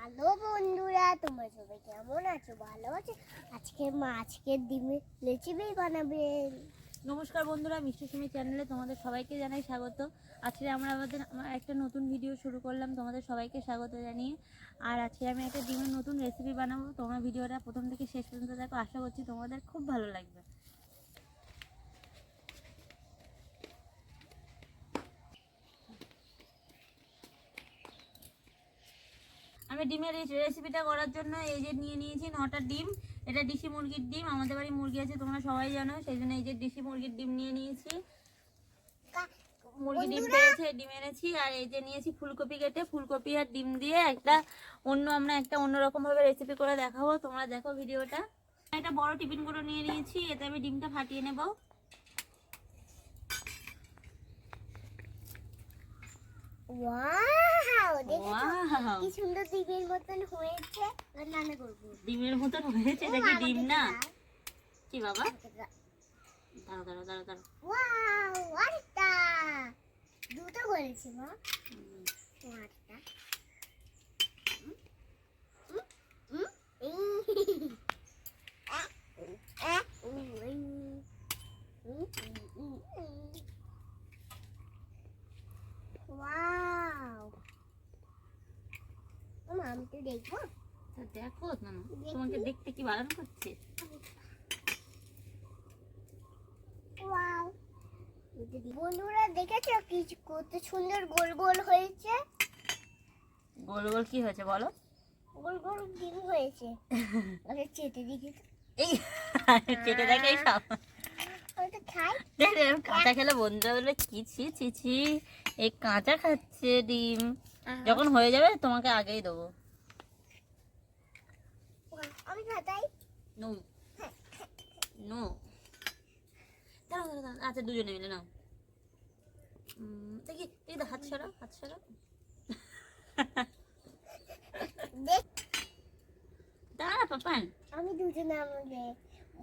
Hello বন্ধুরা, তোমরা সবাই কেমন আছো? ভালো আছো? আজকে মা আজকের ডিমের রেসিপি বানাবেন। নমস্কার বন্ধুরা, মিষ্টি সুমি চ্যানেলে তোমাদের সবাইকে জানাই স্বাগত। আজকে আমরা একটা নতুন ভিডিও শুরু করলাম, তোমাদের সবাইকে স্বাগত জানিয়ে। আর আজকে আমি একটা ডিমের নতুন রেসিপি বানাবো। তোমরা ভিডিওটা প্রথম থেকে শেষ পর্যন্ত দেখো, আশা করছি তোমাদের খুব ভালো লাগবে। আমি ডিমের এই রেসিপিটা করার জন্য এই যে নিয়ে নিয়েছি 9টা ডিম। এটা দেশি মুরগির ডিম, আমাদের বাড়ি মুরগি আছে, তোমরা সবাই জানো, সেই জন্য এই যে দেশি মুরগির ডিম নিয়ে নিয়েছি। মুরগি ডিম পেয়েছে, ডিম এনেছি। আর এই যে নিয়েছি ফুলকপি কেটে, ফুলকপি আর ডিম দিয়ে আমরা একটা অন্যরকম ভাবে রেসিপি করে দেখাবো। তোমরা দেখো ভিডিওটা। একটা বড় টিফিন করে নিয়ে নিয়েছি, এতে আমি ডিমটা ফাটিয়ে নেব। ওয়াও, দেখো কি সুন্দর ডিমের মতন হয়েছে। রান্না করব। ডিমের মতন হয়েছে, দেখি ডিম না কি বাবা। দাঁড়াও দাঁড়াও দাঁড়াও দাঁড়াও। ওয়াও, আরেকটা দুটো করেছি মা। আরেকটা ওয়াও, আমি তো দেখবো। দেখো না, তোমাকে দেখতে কি বারণ করছে? ওয়াও, বন্ধুরা দেখেছো কি কত সুন্দর গোল গোল হয়েছে? গোল গোল কি হয়েছে বলো? গোল গোল ডিম হয়েছে। আরে চেটে দেখি তো। এই চেটে দেখে এই সব ওটা খাই। দেখ কাঁচা খেলে বন্ধুরা বলে কি ছি ছি ছি, এই কাঁচা খাচ্ছে ডিম। যখন হয়ে যাবে তোমাকে আগেই দেবো। আমি খাতাই। নো নো, দাঁড়াও দাঁড়াও দাঁড়াও। আচ্ছা দুজনে মিলে নাও। দেখি দেখি, হাত সরা হাত সরা। দাঁড়া পাপান, আমি দুজনে আমাদের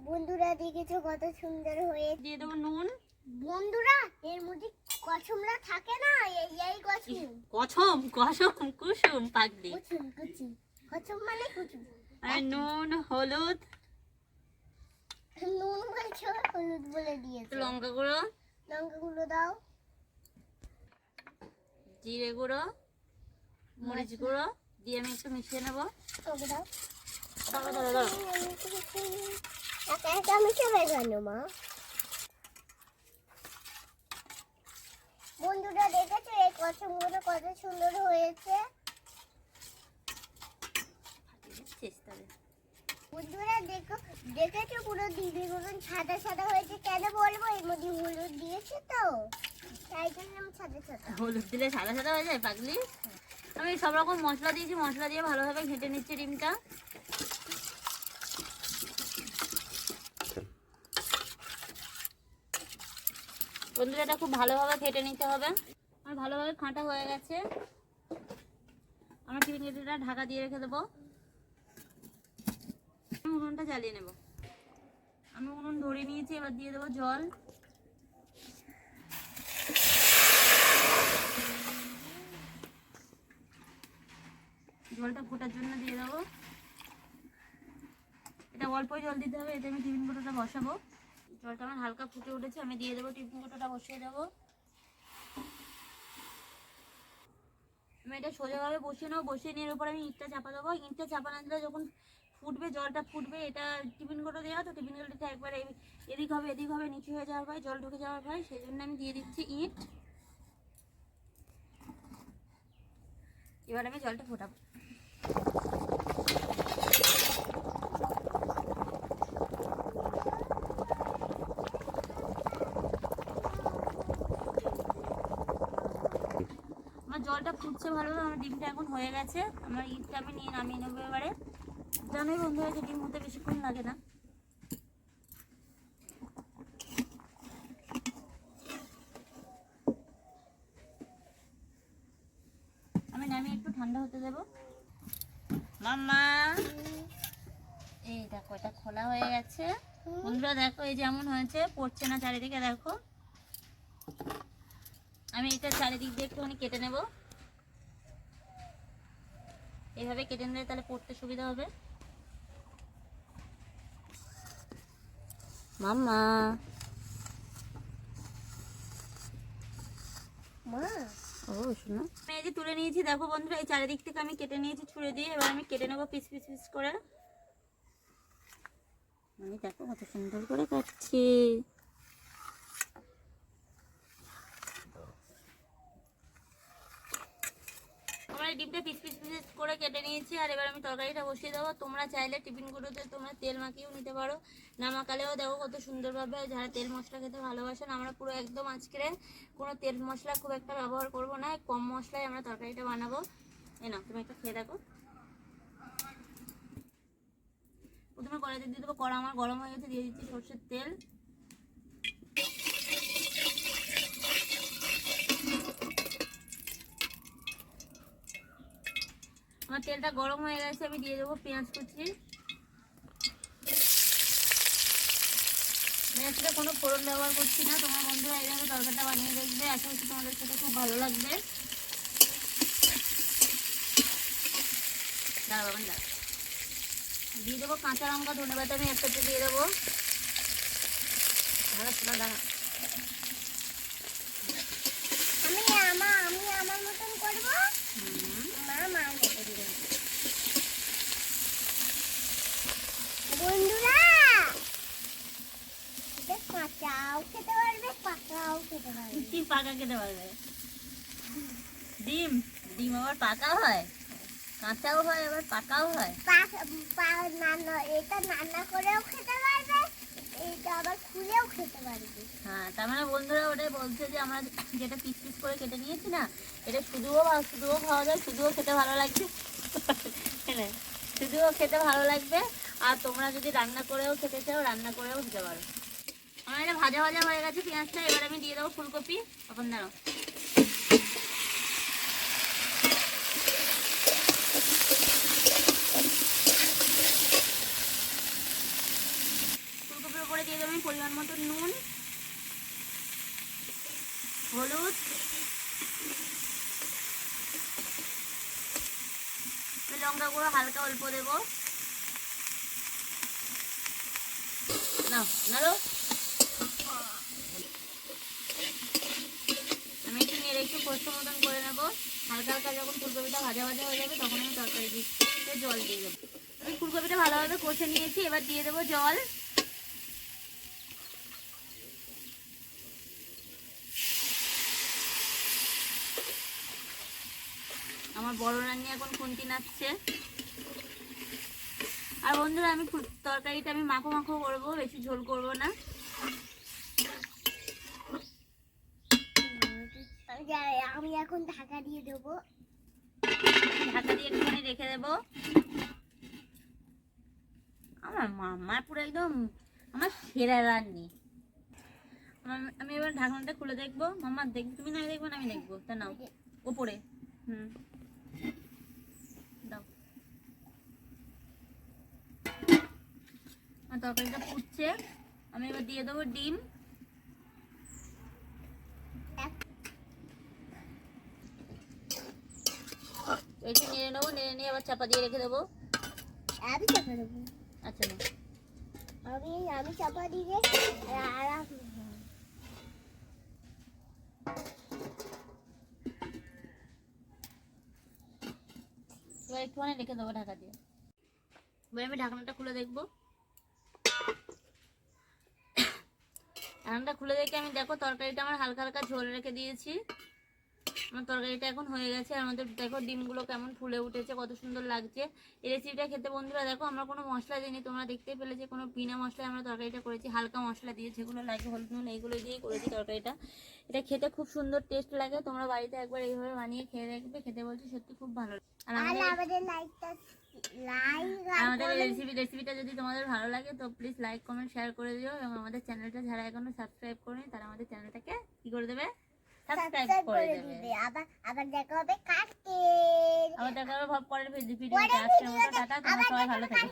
বন্ধুরা দেখেছো কত সুন্দর হয়ে। দিয়ে দেবো নুন। বন্ধুরা এর মধ্যে কসমরা থাকে না, এই কসম। কসম কসম কুসুম পাগলি। কুসুম কুসুম কসম মানে কুসুম। আর নুন হলুদ, নুন বলছো হলুদ বলে দিয়েছো। লঙ্কা গুঁড়ো, লঙ্কা গুঁড়ো দাও, জিরে গুঁড়ো, মরিচ গুঁড়ো দিয়ে আমি একটু মিশিয়ে নেবো। ওকে দাও। দাঁড়াও দাঁড়াও দাঁড়াও। একা একা মিশাবে কেন মা? বন্ধুরা দেখেছো এই কসমগুলো কত সুন্দর হয়েছে? বন্ধুরা দেখেছো পুরো ডিমের মতন সাদা সাদা হয়েছে। কেন বলবো? এর মধ্যে হলুদ দিয়েছে তো, তাই জন্য আমি সাদা সাদা। হলুদ দিলে সাদা সাদা হয়ে যায় পাগলি? আমি সব রকম মশলা দিয়েছি, মশলা দিয়ে ভালোভাবে ঘেঁটে নিচ্ছি ডিমটা। বন্ধুরা এটা খুব ভালোভাবে ঘেঁটে নিতে হবে। আমার ভালোভাবে ঘাঁটা হয়ে গেছে। আমরা টিফিন কেটে ঢাকা দিয়ে রেখে দেবো। উনুনটা জ্বালিয়ে নেব। আমি উনুন ধরে নিয়েছি, এবার দিয়ে দেবো জল। জলটা ফোটার জন্য দিয়ে দেবো। এটা অল্পই জল দিতে হবে, এতে আমি টিফিন কৌটোটা বসাবো। জলটা আমার হালকা ফুটে উঠেছে, আমি দিয়ে দেবো টিফিন কৌটোটা বসিয়ে দেবো। আমি এটা সোজাভাবে বসিয়ে নেবো। বসিয়ে নিয়ে উপর আমি ইঁটটা চাপা দেবো। ইঁটটা চাপা না দিলে যখন ফুটবে, জলটা ফুটবে, এটা টিফিন কৌটো দেওয়া, তো টিফিন কৌটোটা একবার এদিক হবে নিচু হয়ে যাওয়ার ভয়, জল ঢুকে যাওয়ার ভয়, সেই জন্য আমি দিয়ে দিচ্ছি ইঁট। এবার আমি জলটা ফোটাবো। আমার জলটা ফুটছে ভালোভাবে, আমার ডিমটা এখন হয়ে গেছে। আমার ইটটা আমি নামিয়ে নেবো এবারে। জানোই বন্ধুরা যে ডিম হতে বেশিক্ষণ লাগে না। আমি নামিয়ে একটু ঠান্ডা হতে দেবো। মাম্মা এই দেখো, এটা খোলা হয়ে গেছে। বন্ধুরা দেখো, এই যেমন হয়েছে, পড়ছে না চারিদিকে। দেখো আমি এটা চারিদিক দিয়ে একটুখানি কেটে নেব। এইভাবে কেটে নিলে তাহলে পড়তে সুবিধা হবে। মাম্মা ও শোনো, আমি এই যে তুলে নিয়েছি দেখো বন্ধুরা, এই চারিদিক থেকে আমি কেটে নিয়েছি ছুরি দিয়ে। এবার আমি কেটে নেবো পিস পিস পিস করে। আমি দেখো কত সুন্দর করে কাটছি। আমার এই ডিমটা পিস পিস পিস করে কেটে নিয়েছি। আর এবার আমি তরকারিটা বসিয়ে দেবো। তোমরা চাইলে টিফিনগুলোতে তোমরা তেল মাখিয়েও নিতে পারো, না মাখালেও দেখো কত সুন্দরভাবে। যারা তেল মশলা খেতে ভালোবাসেন, আমরা পুরো একদম আজকে কোনো তেল মশলা খুব একটা ব্যবহার করব না, কম মশলায় আমরা তরকারিটা বানাবো। এই নাও তুমি একটু খেয়ে দেখো। প্রথমে কড়াইতে দিয়ে দেবো, কড়া আমার গরম হয়ে গেছে, দিয়ে দিচ্ছি সরষের তেল। আমার তেলটা গরম হয়ে গেছে, আমি দিয়ে দেবো পেঁয়াজ কুচি। পেঁয়াজটা কোনো ফোড়ন ব্যবহার করছি না। তোমার বন্ধুরা এইভাবে তরকারিটা বানিয়ে দেখবে, আশা করছি তোমাদের সাথে খুব ভালো লাগবে। দাঁড়াবেন দাঁড়া, দিয়ে দেবো কাঁচা লঙ্কা, ধনেপাতা আমি একসাথে দিয়ে দেবো। দাঁড়া, আমি আমার মতন করবো, মা মার মতন করবে। বন্ধুরা এটা কাঁচাও খেতে পারবে, পাকাও খেতে পারবে। কি পাকা খেতে পারবে? ডিম ডিম আবার পাকা হয়, কাঁচাও হয় আবার পাকাও হয়। এটা রান্না করেও খেতে পারবে, এটা আবার খুলেও খেতে পারবে। হ্যাঁ, তার মানে বন্ধুরা ওটাই বলছে যে আমরা যেটা পিস পিস করে কেটে নিয়েছি না, এটা শুধুও খাওয়া যায়, শুধুও খেতে ভালো লাগছে। শুধুও খেতে ভালো লাগবে। আর তোমরা যদি রান্না করেও খেতে চাও, রান্না করেও খেতে পারো। আমার এটা ভাজা ভাজা হয়ে গেছে পেঁয়াজটা। এবার আমি দিয়ে দেবো ফুলকপি। এখন দাঁড়াও, ফুলকপির উপরে দিয়ে দেবো আমি পরিমাণ মতো নুন, হলুদ, লঙ্কা গুঁড়ো হালকা অল্প দেবো। নাও নাড়ো, আমি একটু নেড়ে একটু কষ্ট মতন করে নেবো। হালকা হালকা যখন ফুলকপিটা ভাজা ভাজা হয়ে যাবে, তখন আমি তরকারি দিয়ে জল দিয়ে দেবো। আমি ফুলকপিটা ভালোভাবে কষে নিয়েছি, এবার দিয়ে দেবো জল। আমার বড় রান্নি এখন খুন্তি নাচছে। আর বন্ধুরা আমি তরকারিটা আমি মাখো মাখো করবো, বেশি ঝোল করবো না। আমি এখন ঢাকা দিয়ে দেবো, ঢাকা দিয়ে একটুখানি রেখে দেবো। আমার মামার পুরো একদম আমার সেরা রান্নি। আমি এবার ঢাকনাটা খুলে দেখবো। মামা দেখবো, তুমি না দেখবো না আমি দেখবো? তা নাও ওপরে। দাও, আমার তরকারিটা ফুটছে। আমি এবার দিয়ে দেবো ডিম। একটু নেড়ে নেবো, নেড়ে নিয়ে আবার চাপা দিয়ে রেখে দেবো। আমি চাপা দেবো। আচ্ছা না, আমি চাপা দিয়ে আরাম। এবার একটুখানি রেখে দেবো ঢাকা দিয়ে। এবার আমি ঢাকনাটা খুলে দেখবো। ঢাকনাটা খুলে দেখে আমি দেখো তরকারিটা আমার হালকা হালকা ঝোল রেখে দিয়েছি। আমার তরকারিটা এখন হয়ে গেছে। আর আমাদের দেখো ডিমগুলো কেমন ফুলে উঠেছে, কত সুন্দর লাগছে। এই রেসিপিটা খেতে বন্ধুরা দেখো আমরা কোনো মশলা দিইনি, তোমরা দেখতেই পেলে যে কোনো বিনা মশলায় আমরা তরকারিটা করেছি। হালকা মশলা দিয়ে যেগুলো লাগে, হলুদ নুন এইগুলো দিয়েই করেছি তরকারিটা। এটা খেতে খুব সুন্দর টেস্ট লাগে। তোমরা বাড়িতে একবার এইভাবে বানিয়ে খেয়ে দেখবে, খেতে বলছি সত্যি খুব ভালো লাগে। আর আমাদের রেসিপিটা যদি তোমাদের ভালো লাগে তো প্লিজ লাইক কমেন্ট শেয়ার করে দিও। এবং আমাদের চ্যানেলটা যারা এখনো সাবস্ক্রাইব করেনি তারা আমাদের চ্যানেলটাকে কি করে দেবে, সাবস্ক্রাইব করে দেবে। আবার দেখা হবে কালকে, আবার দেখা হবে পরের ভিডিওতে। আজকের মতো টাটা, তোমরা সবাই ভালো থেকো।